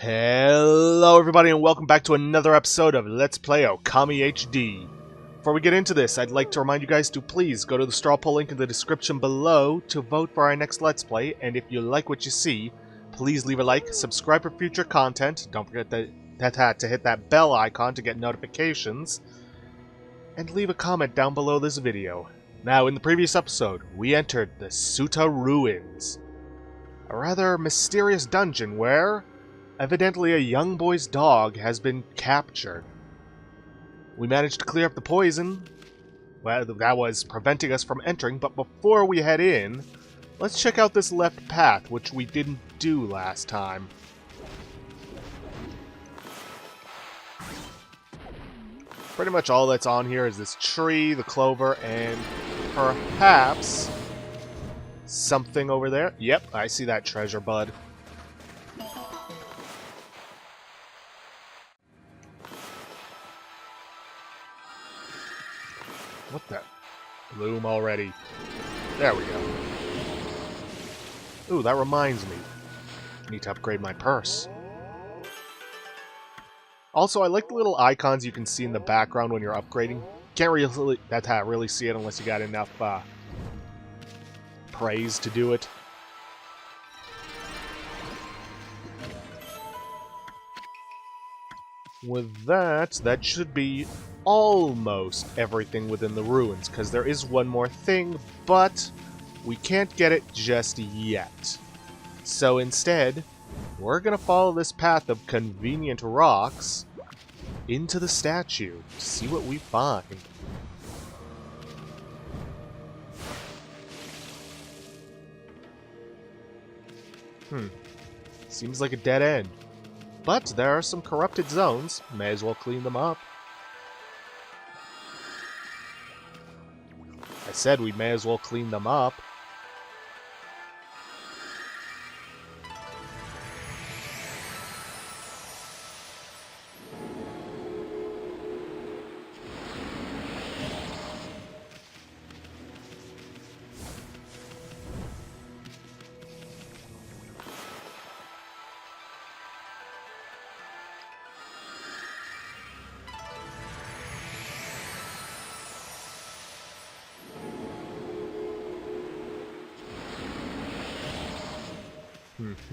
Hello everybody and welcome back to another episode of Let's Play Okami HD. Before we get into this, I'd like to remind you guys to please go to the straw poll link in the description below to vote for our next Let's Play, and if you like what you see, please leave a like, subscribe for future content, don't forget to hit that bell icon to get notifications, and leave a comment down below this video. Now, in the previous episode, we entered the Suta Ruins, a rather mysterious dungeon where evidently a young boy's dog has been captured. We managed to clear up the poison that was preventing us from entering, but before we head in, let's check out this left path, which we didn't do last time. Pretty much all that's on here is this tree, the clover, and perhaps something over there. Yep, I see that treasure, bud. What the? Bloom already. There we go. Ooh, that reminds me. I need to upgrade my purse. Also, I like the little icons you can see in the background when you're upgrading. Can't really see it unless you got enough praise to do it. With that should be almost everything within the ruins, because there is one more thing, but we can't get it just yet. So instead, we're going to follow this path of convenient rocks into the statue to see what we find. Seems like a dead end. But there are some corrupted zones. May as well clean them up. I said we may as well clean them up.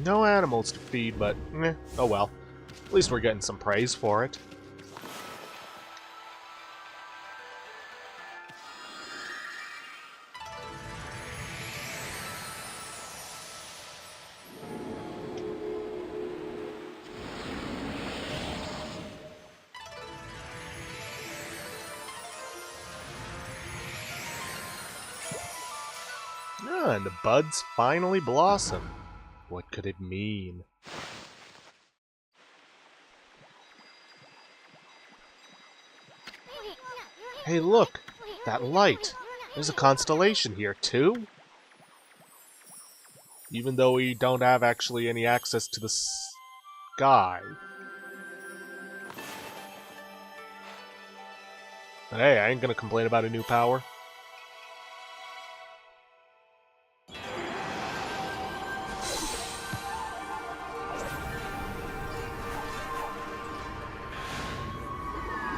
No animals to feed, but oh well. At least we're getting some praise for it. Ah, and the buds finally blossom. What could it mean? Hey, look! That light! There's a constellation here, too? Even though we don't have actually any access to the sky. But hey, I ain't gonna complain about a new power.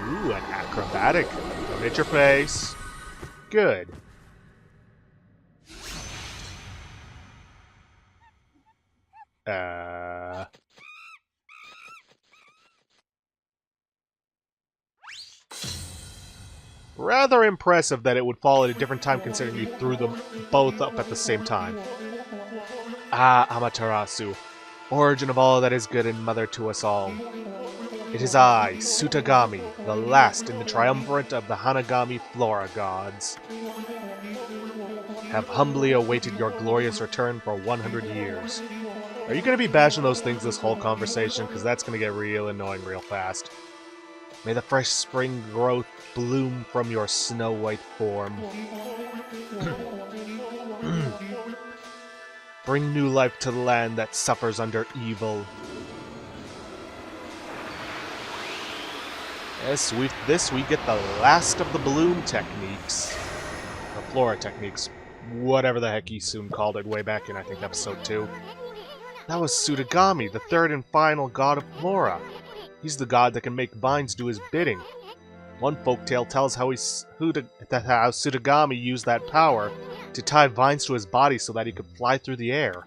Ooh, an acrobatic. Don't hit your face. Good. Rather impressive that it would fall at a different time considering you threw them both up at the same time. Ah, Amaterasu, origin of all that is good and mother to us all. It is I, Sutagami, the last in the triumvirate of the Hanagami Flora gods. Have humbly awaited your glorious return for 100 years. Are you going to be bashing those things this whole conversation? Because that's going to get real annoying real fast. May the fresh spring growth bloom from your snow-white form. Bring new life to the land that suffers under evil. Yes, this we get the last of the bloom techniques. Or flora techniques. Whatever the heck he soon called it way back in, I think, episode 2. That was Sudagami, the third and final god of Flora. He's the god that can make vines do his bidding. One folktale tells how Sudagami used that power to tie vines to his body so that he could fly through the air.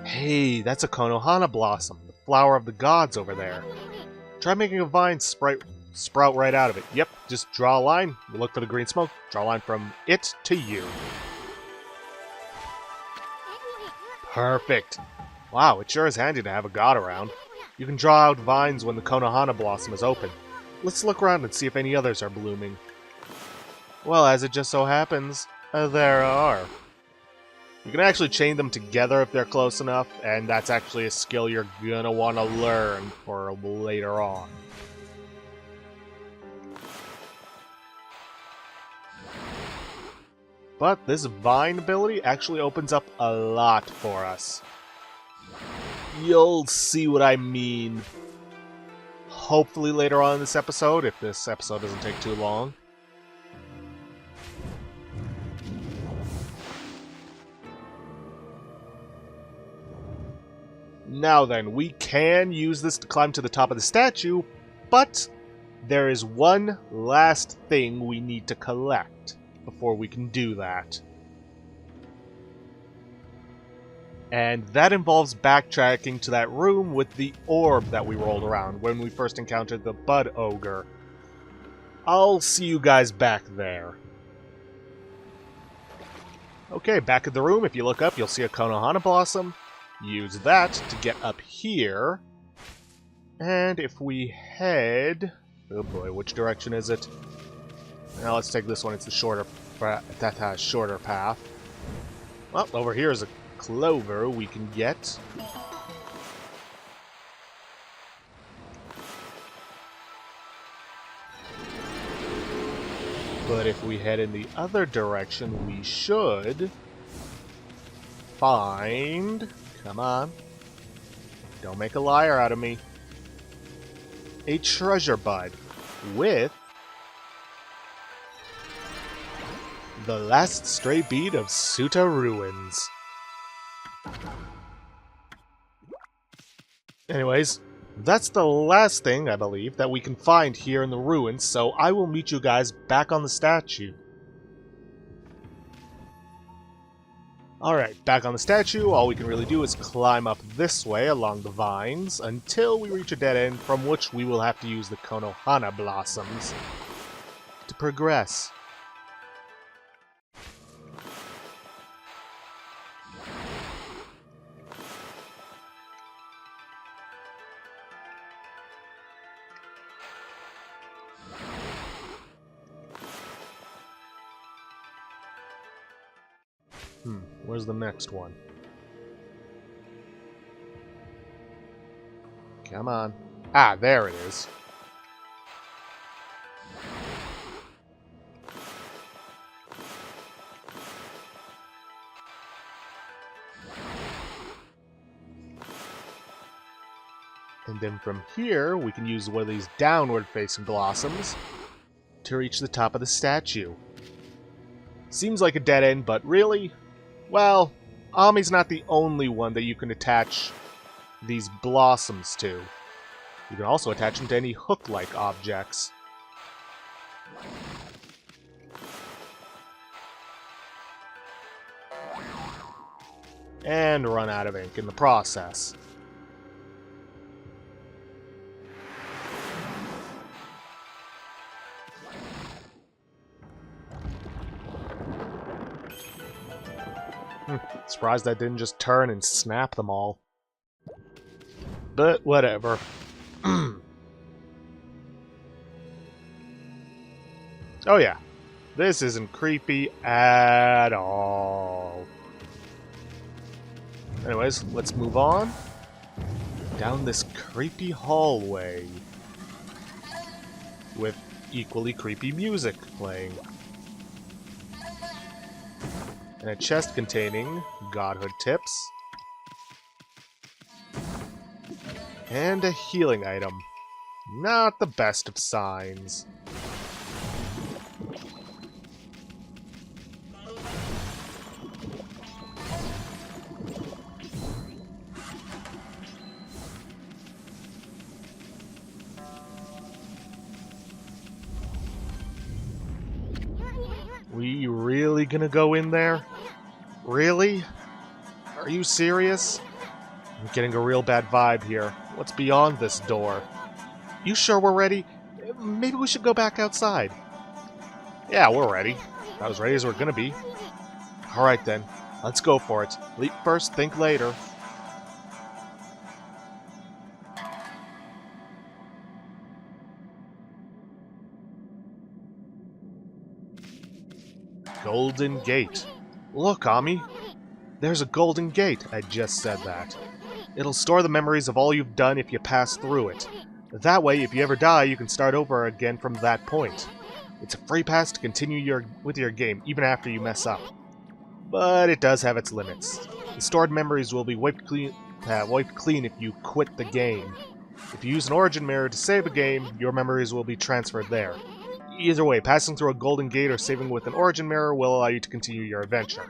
Hey, that's a Konohana blossom, the flower of the gods over there. Try making a vine sprout right out of it. Yep, just draw a line, look for the green smoke, draw a line from it to you. Perfect. Wow, it sure is handy to have a god around. You can draw out vines when the Konohana blossom is open. Let's look around and see if any others are blooming. Well, as it just so happens, there are. You can actually chain them together if they're close enough, and that's actually a skill you're gonna want to learn for later on. But this vine ability actually opens up a lot for us. You'll see what I mean. Hopefully later on in this episode, if this episode doesn't take too long. Now then, we can use this to climb to the top of the statue, but there is one last thing we need to collect before we can do that. And that involves backtracking to that room with the orb that we rolled around when we first encountered the Bud Ogre. I'll see you guys back there. Okay, back at the room, if you look up, you'll see a Konohana Blossom. Use that to get up here. And if we head... oh boy, which direction is it? Now let's take this one, it's the shorter path. Well, over here is a clover we can get. But if we head in the other direction, we should find... come on. Don't make a liar out of me. A treasure bud with the last stray bead of Suta Ruins. Anyways, that's the last thing, I believe, that we can find here in the ruins, so I will meet you guys back on the statue. Alright, back on the statue, all we can really do is climb up this way along the vines until we reach a dead end from which we will have to use the Konohana blossoms to progress. Where's the next one? Come on. Ah, there it is. And then from here, we can use one of these downward-facing blossoms to reach the top of the statue. Seems like a dead end, but really? Well, Ami's not the only one that you can attach these blossoms to. You can also attach them to any hook-like objects. And run out of ink in the process. Surprised that didn't just turn and snap them all. But whatever. Oh yeah, this isn't creepy at all. Anyways, let's move on down this creepy hallway with equally creepy music playing. And a chest containing godhood tips. And a healing item. Not the best of signs. really gonna go in there? Really? Are you serious? I'm getting a real bad vibe here. What's beyond this door? You sure we're ready? Maybe we should go back outside. Yeah, we're ready. About as ready as we're gonna be. Alright then, let's go for it. Leap first, think later. Golden Gate. Look, Ami. There's a golden gate. I just said that. It'll store the memories of all you've done if you pass through it. That way, if you ever die, you can start over again from that point. It's a free pass to continue with your game, even after you mess up. But it does have its limits. The stored memories will be wiped clean if you quit the game. If you use an origin mirror to save a game, your memories will be transferred there. Either way, passing through a golden gate or saving with an origin mirror will allow you to continue your adventure.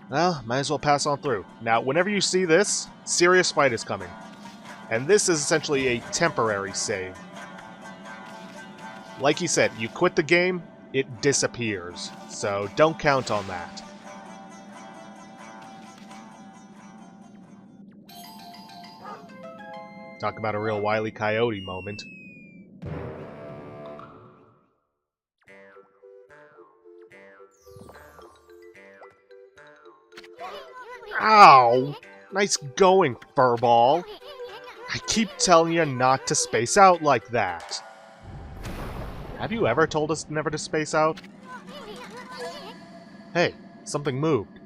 Well, might as well pass on through. Now, whenever you see this, serious fight is coming. And this is essentially a temporary save. Like he said, you quit the game, it disappears. So don't count on that. Talk about a real Wile E. Coyote moment. Ow! Nice going, furball. I keep telling you not to space out like that. Have you ever told us never to space out? Hey, something moved.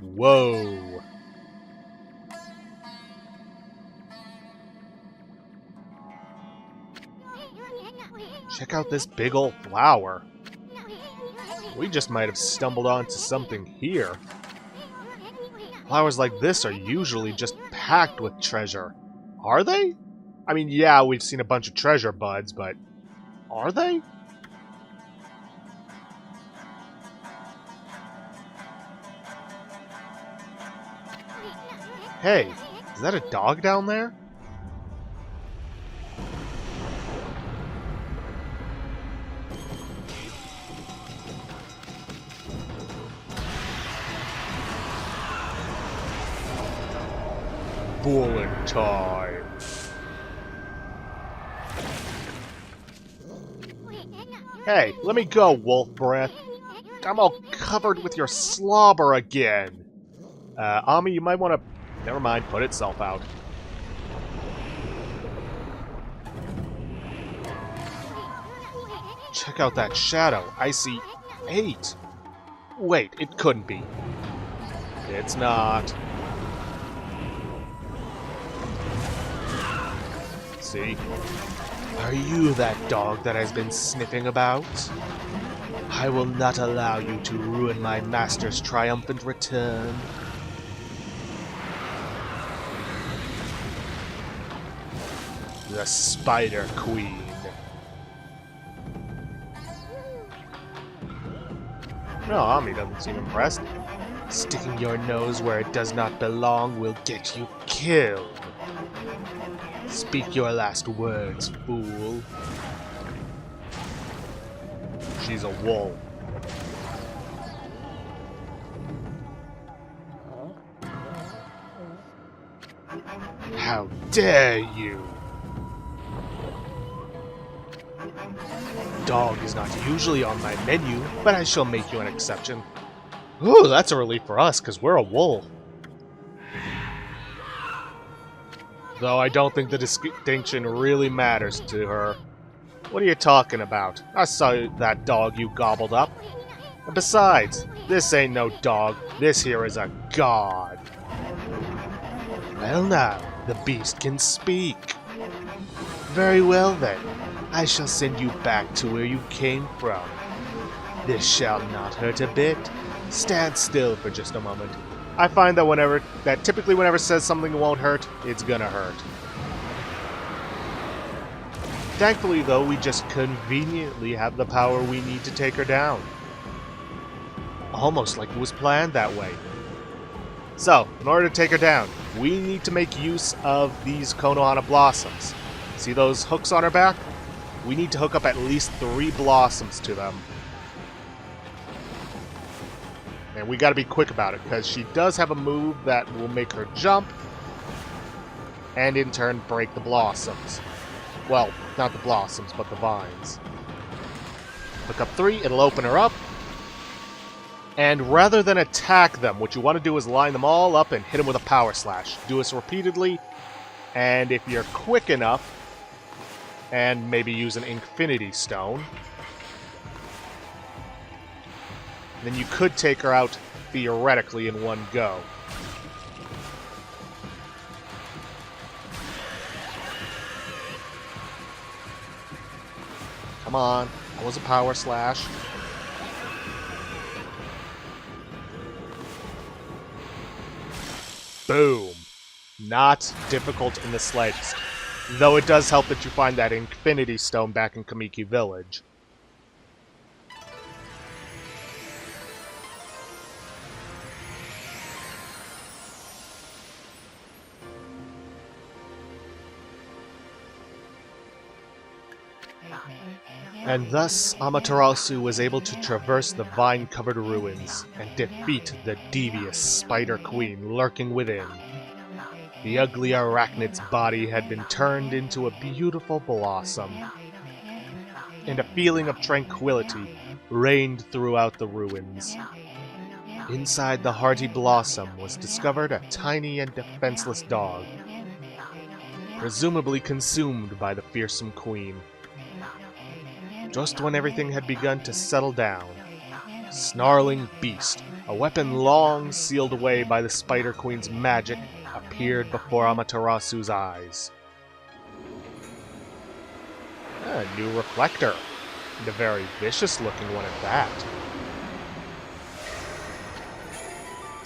Whoa. Check out this big old flower. We just might have stumbled onto something here. Flowers like this are usually just packed with treasure. Are they? I mean, yeah, we've seen a bunch of treasure buds, but are they? Hey, is that a dog down there? Bullet time. Hey, let me go, wolf breath. I'm all covered with your slobber again. Ami, you might want to... Never mind, put itself out. Check out that shadow. I see 8. Wait, it couldn't be. It's not. See? Are you that dog that has been sniffing about? I will not allow you to ruin my master's triumphant return. The Spider Queen. No, Ami doesn't seem impressed. Sticking your nose where it does not belong will get you killed. Speak your last words, fool. She's a wolf. How dare you! Dog is not usually on my menu, but I shall make you an exception. Ooh, that's a relief for us, because we're a wolf. Though I don't think the distinction really matters to her. What are you talking about? I saw that dog you gobbled up. And besides, this ain't no dog. This here is a god. Well now, the beast can speak. Very well then. I shall send you back to where you came from. This shall not hurt a bit. Stand still for just a moment. I find that typically whenever it says something won't hurt, it's gonna hurt. Thankfully though, we just conveniently have the power we need to take her down. Almost like it was planned that way. So, in order to take her down, we need to make use of these Konohana blossoms. See those hooks on her back? We need to hook up at least 3 blossoms to them. And we gotta be quick about it, because she does have a move that will make her jump, and in turn break the blossoms. Well, not the blossoms, but the vines. Look up 3, it'll open her up. And rather than attack them, what you want to do is line them all up and hit them with a power slash. Do this repeatedly, and if you're quick enough, and maybe use an infinity stone, then you could take her out theoretically in one go. Come on, that was a power slash. Boom. Not difficult in the slightest. Though it does help that you find that infinity stone back in Kamiki Village. And thus, Amaterasu was able to traverse the vine-covered ruins and defeat the devious Spider Queen lurking within. The ugly arachnid's body had been turned into a beautiful blossom, and a feeling of tranquility reigned throughout the ruins. Inside the hearty blossom was discovered a tiny and defenseless dog, presumably consumed by the fearsome queen. Just when everything had begun to settle down, Snarling Beast, a weapon long sealed away by the Spider Queen's magic, appeared before Amaterasu's eyes. A new reflector, and a very vicious-looking one at that.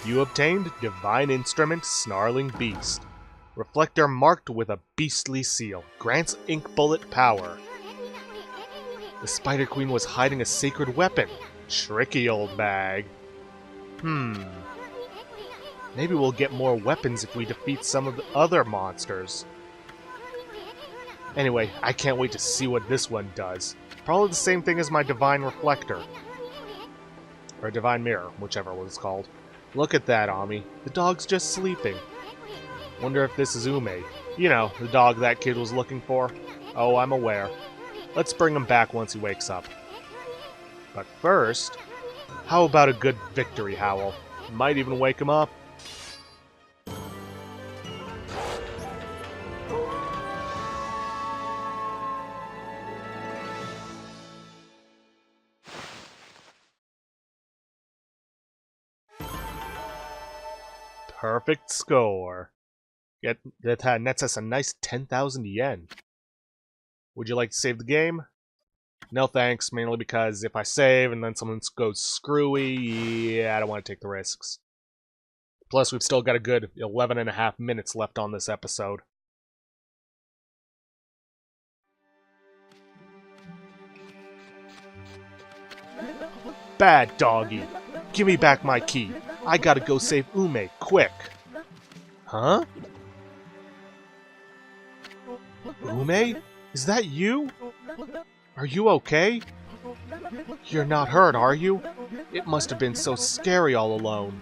You obtained Divine Instrument Snarling Beast. Reflector marked with a beastly seal. Grants ink bullet power. The Spider Queen was hiding a sacred weapon. Tricky old bag. Maybe we'll get more weapons if we defeat some of the other monsters. Anyway, I can't wait to see what this one does. Probably the same thing as my Divine Reflector. Or Divine Mirror, whichever one it's called. Look at that, Ami. The dog's just sleeping. Wonder if this is Ume. You know, the dog that kid was looking for. Oh, I'm aware. Let's bring him back once he wakes up. But first, how about a good victory howl? Might even wake him up. Perfect score. That nets us a nice 10,000 yen. Would you like to save the game? No thanks, mainly because if I save and then someone goes screwy, yeah, I don't want to take the risks. Plus, we've still got a good 11.5 minutes left on this episode. Bad doggy. Give me back my key. I gotta go save Ume, quick. Huh? Ume? Is that you? Are you okay? You're not hurt, are you? It must have been so scary all alone.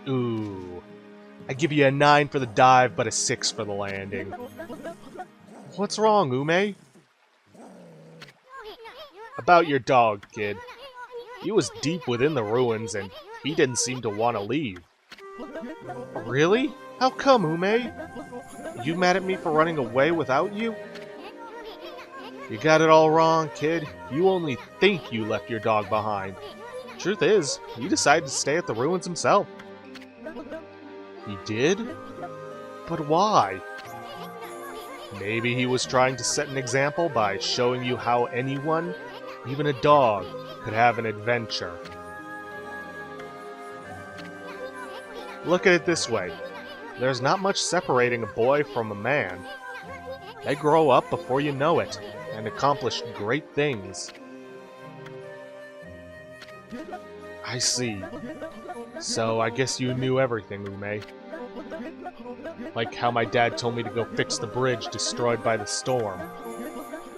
Ooh. I give you a 9 for the dive, but a 6 for the landing. What's wrong, Ume? About your dog, kid. He was deep within the ruins, and he didn't seem to want to leave. Really? How come, Ume? You mad at me for running away without you? You got it all wrong, kid. You only think you left your dog behind. Truth is, he decided to stay at the ruins himself. He did? But why? Maybe he was trying to set an example by showing you how anyone, even a dog, could have an adventure. Look at it this way. There's not much separating a boy from a man. They grow up before you know it, and accomplish great things. I see. So I guess you knew everything, Ume. Like how my dad told me to go fix the bridge destroyed by the storm.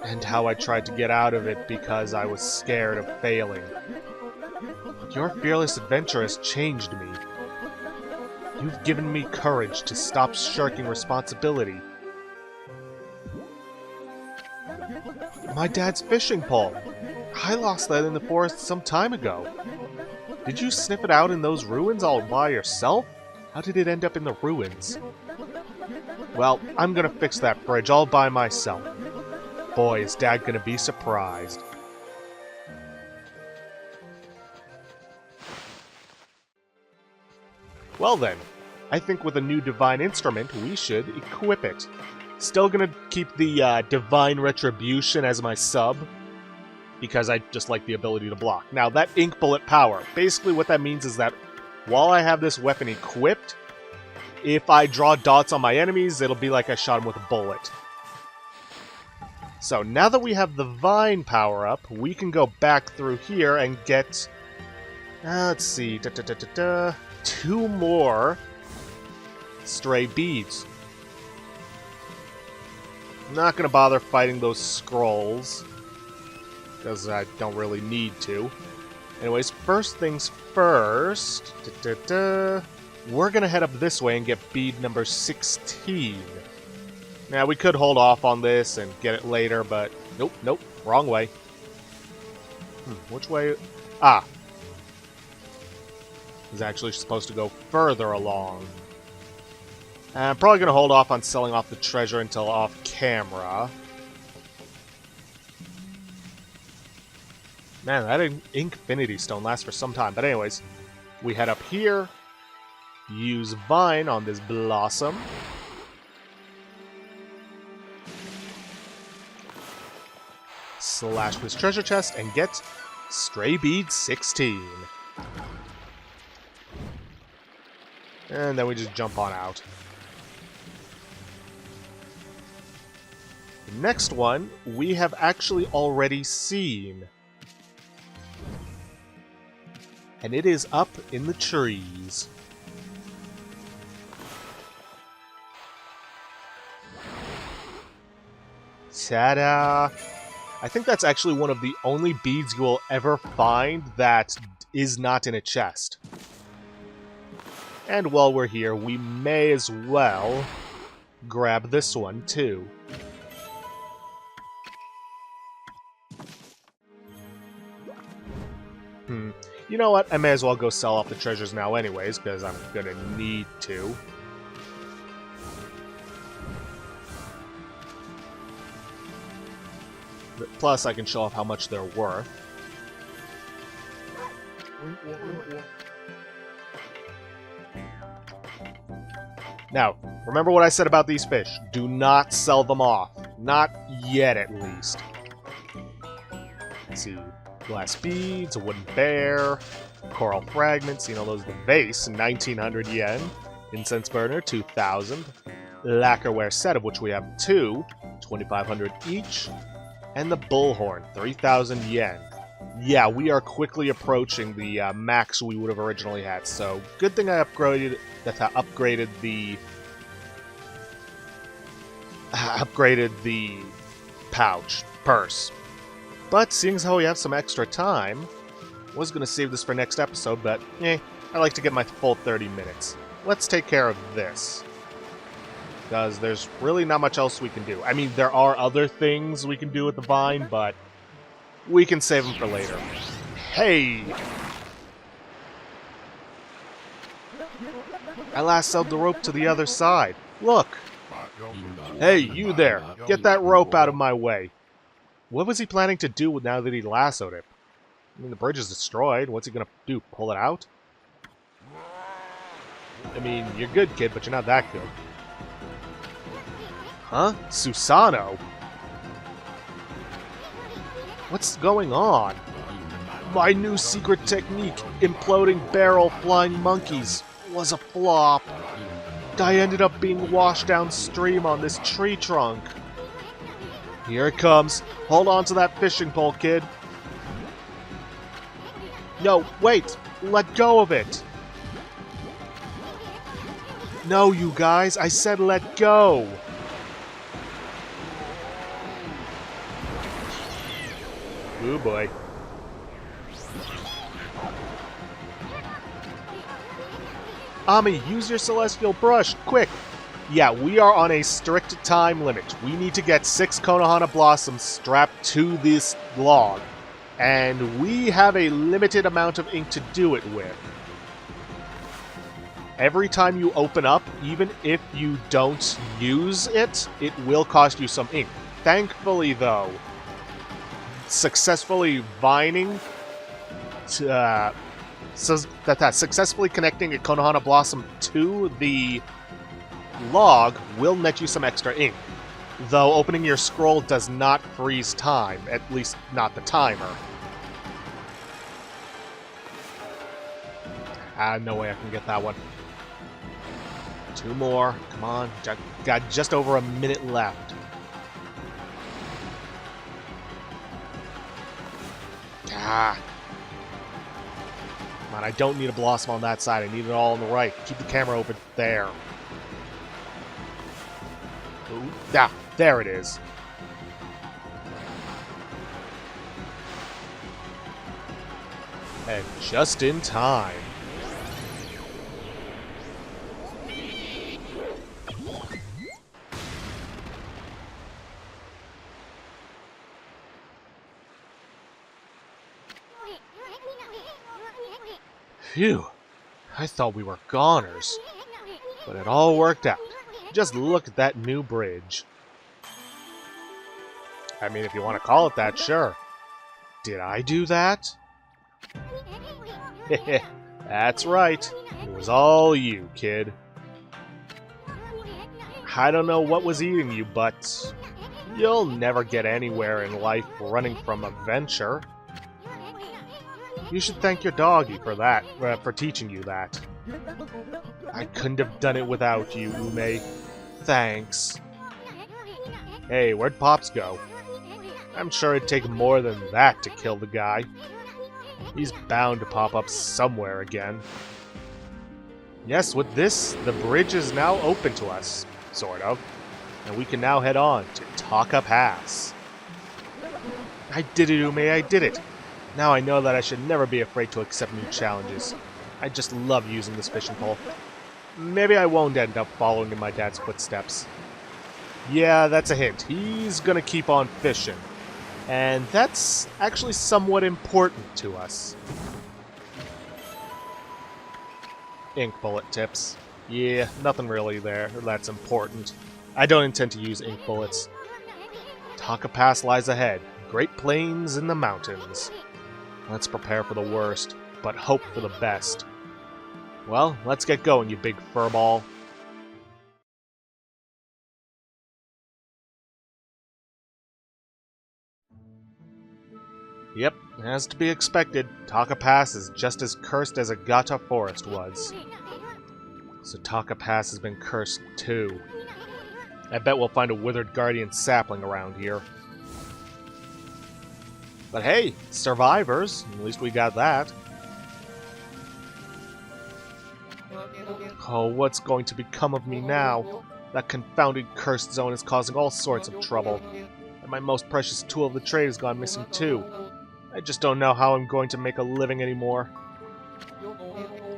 And how I tried to get out of it because I was scared of failing. Your fearless adventure has changed me. You've given me courage to stop shirking responsibility. My dad's fishing pole. I lost that in the forest some time ago. Did you sniff it out in those ruins all by yourself? How did it end up in the ruins? Well, I'm gonna fix that bridge all by myself. Boy, is Dad gonna be surprised. Well then, I think with a new divine instrument, we should equip it. Still gonna keep the divine retribution as my sub, because I just like the ability to block. Now, that ink bullet power, basically what that means is that while I have this weapon equipped, if I draw dots on my enemies, it'll be like I shot them with a bullet. So now that we have the vine power up, we can go back through here and get, let's see, 2 more stray beads. I'm not going to bother fighting those scrolls, because I don't really need to. Anyways, first things first, we're going to head up this way and get bead number 16. Now, we could hold off on this and get it later, but nope, wrong way. Which way? Ah. It's actually supposed to go further along. I'm probably going to hold off on selling off the treasure until off camera. Man, that Infinity Stone lasts for some time. But anyways, we head up here. Use Vine on this Blossom. Slash this treasure chest and get Stray Bead 16. And then we just jump on out. The next one, we have actually already seen. And it is up in the trees. Ta-da! I think that's actually one of the only beads you will ever find that is not in a chest. And while we're here, we may as well grab this one too. You know what? I may as well go sell off the treasures now anyways, because I'm gonna need to. Plus, I can show off how much they're worth. Now, remember what I said about these fish. Do not sell them off. Not yet, at least. Let's see. Glass beads, a wooden bear, coral fragments, you know, those the vase, 1900 yen. Incense burner, 2000. Lacquerware set, of which we have 2, 2500 each. And the bullhorn, 3000 yen. Yeah, we are quickly approaching the max we would have originally had, so good thing I upgraded the purse. But seeing as how we have some extra time, I was going to save this for next episode, but I like to get my full 30 minutes. Let's take care of this. Because there's really not much else we can do. I mean, there are other things we can do with the vine, but we can save them for later. Hey! I lassoed the rope to the other side. Look! Hey, you there! Get that rope out of my way! What was he planning to do now that he lassoed it? I mean, the bridge is destroyed. What's he gonna do? Pull it out? I mean, you're good, kid, but you're not that good. Huh? Susano? What's going on? My new secret technique, imploding barrel flying monkeys, was a flop. I ended up being washed downstream on this tree trunk. Here it comes. Hold on to that fishing pole, kid. No, wait! Let go of it! No, you guys, I said let go! Ooh boy. Ami, use your celestial brush, quick! Yeah, we are on a strict time limit. We need to get 6 Konohana blossoms strapped to this log. And we have a limited amount of ink to do it with. Every time you open up, even if you don't use it, it will cost you some ink. Thankfully, though, successfully vining, successfully connecting a Konohana blossom to the log will net you some extra ink. Though opening your scroll does not freeze time, at least not the timer. No way I can get that one. 2 more. Come on. Got just over a minute left. Come on, I don't need a blossom on that side. I need it all on the right. Keep the camera over there. Ooh. There it is. And just in time. Phew, I thought we were goners, but it all worked out. Just look at that new bridge. I mean, if you want to call it that, sure. Did I do that? That's right. It was all you, kid. I don't know what was eating you, but you'll never get anywhere in life running from adventure. You should thank your doggy for that, for teaching you that. I couldn't have done it without you, Ume. Thanks. Hey, where'd Pops go? I'm sure it'd take more than that to kill the guy. He's bound to pop up somewhere again. Yes, with this, the bridge is now open to us, sort of. And we can now head on to Taka Pass. I did it, Ume, I did it! Now I know that I should never be afraid to accept new challenges. I just love using this fishing pole. Maybe I won't end up following in my dad's footsteps. Yeah, that's a hint. He's gonna keep on fishing. And that's actually somewhat important to us. Ink bullet tips. Yeah, nothing really there that's important. I don't intend to use ink bullets. Taka Pass lies ahead. Great plains in the mountains. Let's prepare for the worst, but hope for the best. Well, let's get going, you big furball. Yep, as to be expected, Taka Pass is just as cursed as Agata Forest was. So Taka Pass has been cursed too. I bet we'll find a withered guardian sapling around here. But hey, survivors. At least we got that. Oh, what's going to become of me now? That confounded cursed zone is causing all sorts of trouble. And my most precious tool of the trade has gone missing too. I just don't know how I'm going to make a living anymore.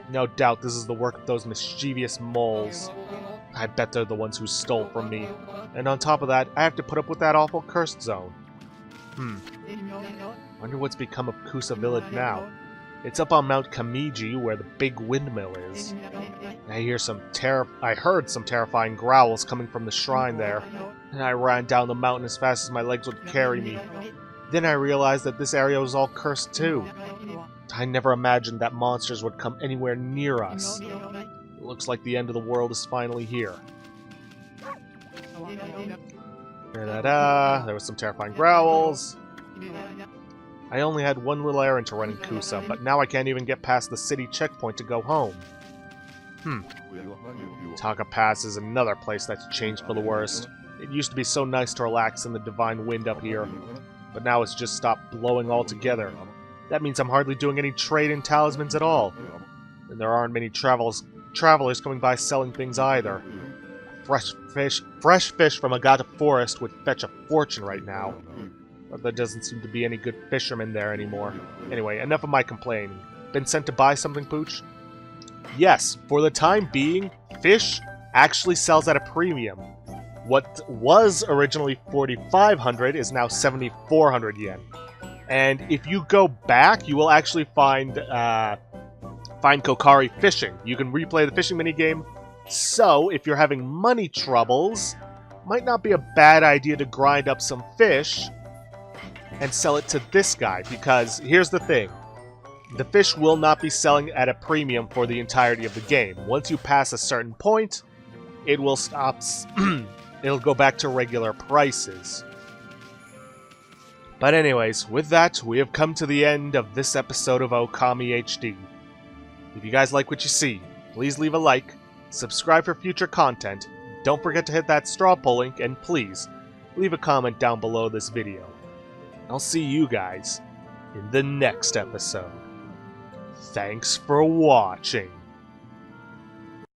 No doubt this is the work of those mischievous moles. I bet they're the ones who stole from me. And on top of that, I have to put up with that awful cursed zone. Wonder what's become of Kusa Village now. It's up on Mount Kamiji where the big windmill is. I heard some terrifying growls coming from the shrine there, and I ran down the mountain as fast as my legs would carry me. Then I realized that this area was all cursed too. I never imagined that monsters would come anywhere near us. It looks like the end of the world is finally here. There was some terrifying growls. I only had one little errand to run in Kusa, but now I can't even get past the city checkpoint to go home. Taka Pass is another place that's changed for the worst. It used to be so nice to relax in the divine wind up here, but now it's just stopped blowing altogether. That means I'm hardly doing any trade in talismans at all. And there aren't many travelers coming by selling things either. Fresh fish from Agata Forest would fetch a fortune right now. But there doesn't seem to be any good fishermen there anymore. Anyway, enough of my complaining. Been sent to buy something, Pooch? Yes, for the time being, fish actually sells at a premium. What was originally 4,500 is now 7,400 yen. And if you go back, you will actually find Kokari fishing. You can replay the fishing minigame. So, if you're having money troubles, might not be a bad idea to grind up some fish and sell it to this guy, because here's the thing. The fish will not be selling at a premium for the entirety of the game. Once you pass a certain point, it will stop. It'll go back to regular prices. But anyways, with that, we have come to the end of this episode of Okami HD. If you guys like what you see, please leave a like, subscribe for future content, don't forget to hit that straw poll link, and please, leave a comment down below this video. I'll see you guys in the next episode. Thanks for watching.